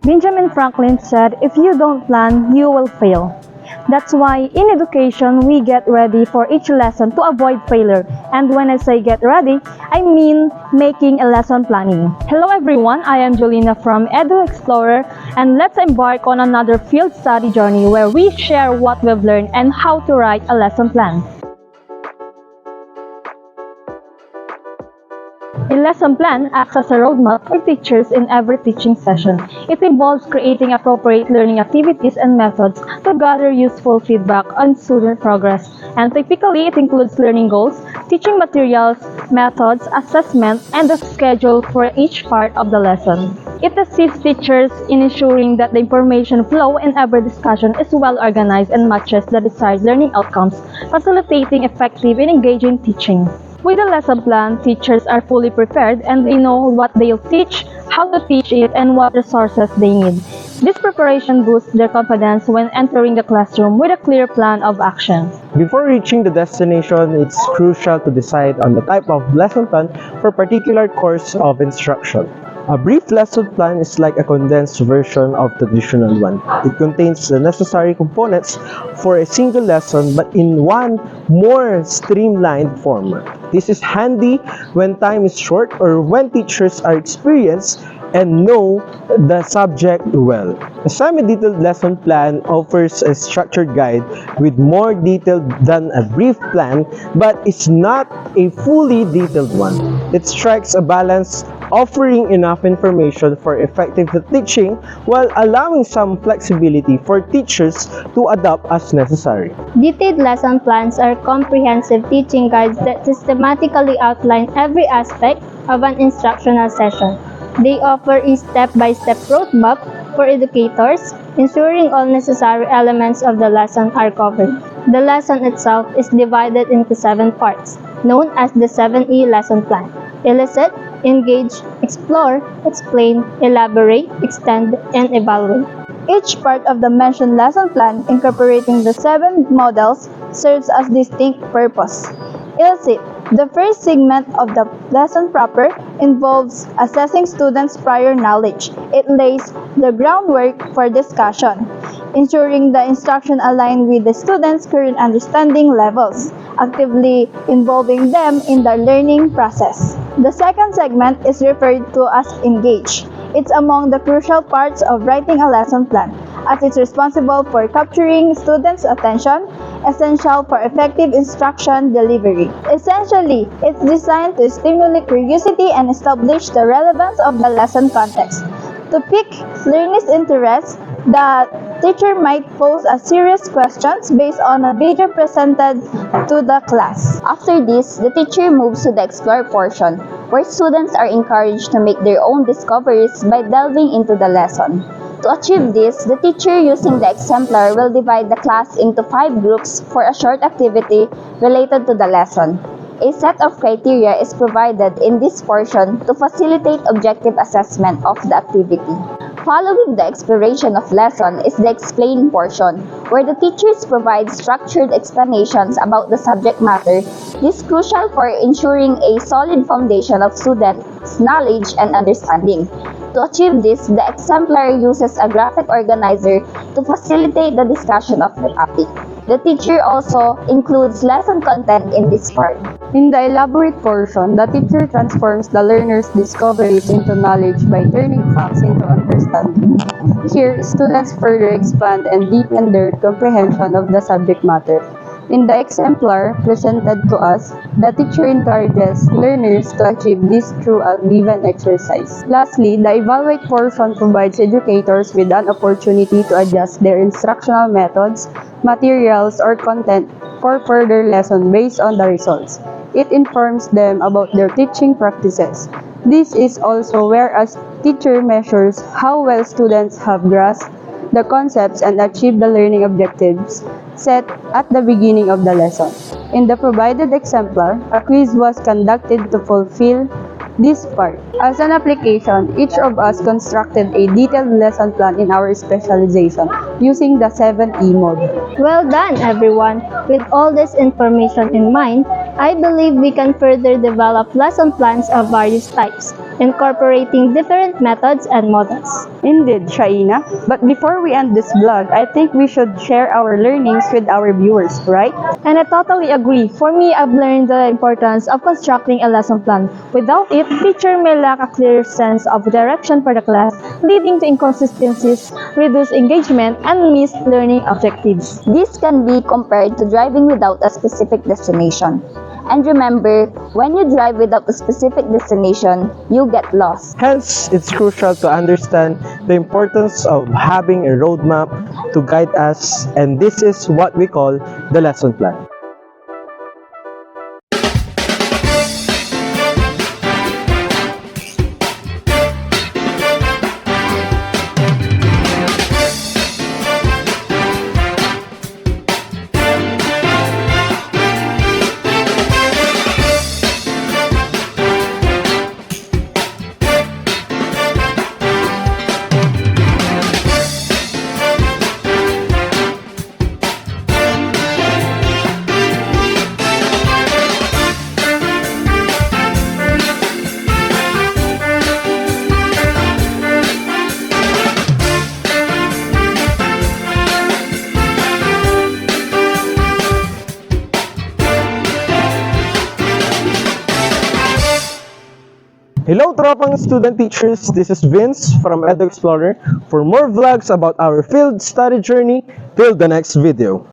Benjamin Franklin said, if you don't plan, you will fail. That's why in education, we get ready for each lesson to avoid failure. And when I say get ready, I mean making a lesson planning. Hello everyone, I am Jolina from Edu Explorer, and let's embark on another field study journey where we share what we've learned and how to write a lesson plan. A lesson plan acts as a roadmap for teachers in every teaching session. It involves creating appropriate learning activities and methods to gather useful feedback on student progress. And typically, it includes learning goals, teaching materials, methods, assessment, and a schedule for each part of the lesson. It assists teachers in ensuring that the information flow in every discussion is well organized and matches the desired learning outcomes, facilitating effective and engaging teaching. With a lesson plan, teachers are fully prepared and they know what they'll teach, how to teach it, and what resources they need. This preparation boosts their confidence when entering the classroom with a clear plan of action. Before reaching the destination, it's crucial to decide on the type of lesson plan for a particular course of instruction. A brief lesson plan is like a condensed version of the traditional one. It contains the necessary components for a single lesson but in one more streamlined format. This is handy when time is short or when teachers are experienced and know the subject well. A semi-detailed lesson plan offers a structured guide with more detail than a brief plan, but it's not a fully detailed one. It strikes a balance, offering enough information for effective teaching while allowing some flexibility for teachers to adapt as necessary. Detailed lesson plans are comprehensive teaching guides that systematically outline every aspect of an instructional session. They offer a step-by-step roadmap for educators, ensuring all necessary elements of the lesson are covered. The lesson itself is divided into 7 parts, known as the 7E lesson plan: elicit, engage, explore, explain, elaborate, extend, and evaluate. Each part of the mentioned lesson plan, incorporating the 7 models, serves a distinct purpose. Elicit. The first segment of the lesson proper involves assessing students' prior knowledge. It lays the groundwork for discussion, ensuring the instruction aligns with the students' current understanding levels, actively involving them in the learning process. The second segment is referred to as engage. It's among the crucial parts of writing a lesson plan, as it's responsible for capturing students' attention, essential for effective instruction delivery. Essentially, it's designed to stimulate curiosity and establish the relevance of the lesson context. To pique learners' interest, the teacher might pose a series of questions based on a video presented to the class. After this, the teacher moves to the explore portion, where students are encouraged to make their own discoveries by delving into the lesson. To achieve this, the teacher using the exemplar will divide the class into 5 groups for a short activity related to the lesson. A set of criteria is provided in this portion to facilitate objective assessment of the activity. Following the exploration of lesson is the explain portion, where the teachers provide structured explanations about the subject matter. This is crucial for ensuring a solid foundation of students' knowledge and understanding. To achieve this, the exemplar uses a graphic organizer to facilitate the discussion of the topic. The teacher also includes lesson content in this part. In the elaborate portion, the teacher transforms the learner's discoveries into knowledge by turning facts into understanding. Here, students further expand and deepen their comprehension of the subject matter. In the exemplar presented to us, the teacher encourages learners to achieve this through a given exercise. Lastly, the evaluate portion provides educators with an opportunity to adjust their instructional methods, materials, or content for further lesson based on the results. It informs them about their teaching practices. This is also where a teacher measures how well students have grasped the concepts and achieve the learning objectives set at the beginning of the lesson. In the provided exemplar, a quiz was conducted to fulfill this part. As an application, each of us constructed a detailed lesson plan in our specialization using the 7E mode. Well done, everyone! With all this information in mind, I believe we can further develop lesson plans of various types. incorporating different methods and models. Indeed, Shaina. But before we end this vlog, I think we should share our learnings with our viewers, right? And I totally agree. For me, I've learned the importance of constructing a lesson plan. Without it, teacher may lack a clear sense of direction for the class, leading to inconsistencies, reduced engagement, and missed learning objectives. This can be compared to driving without a specific destination. And remember, when you drive without a specific destination, you get lost. Hence, it's crucial to understand the importance of having a roadmap to guide us, and this is what we call the lesson plan. Hello, tropang student teachers. This is Vince from Edu Explorer. For more vlogs about our field study journey, till the next video.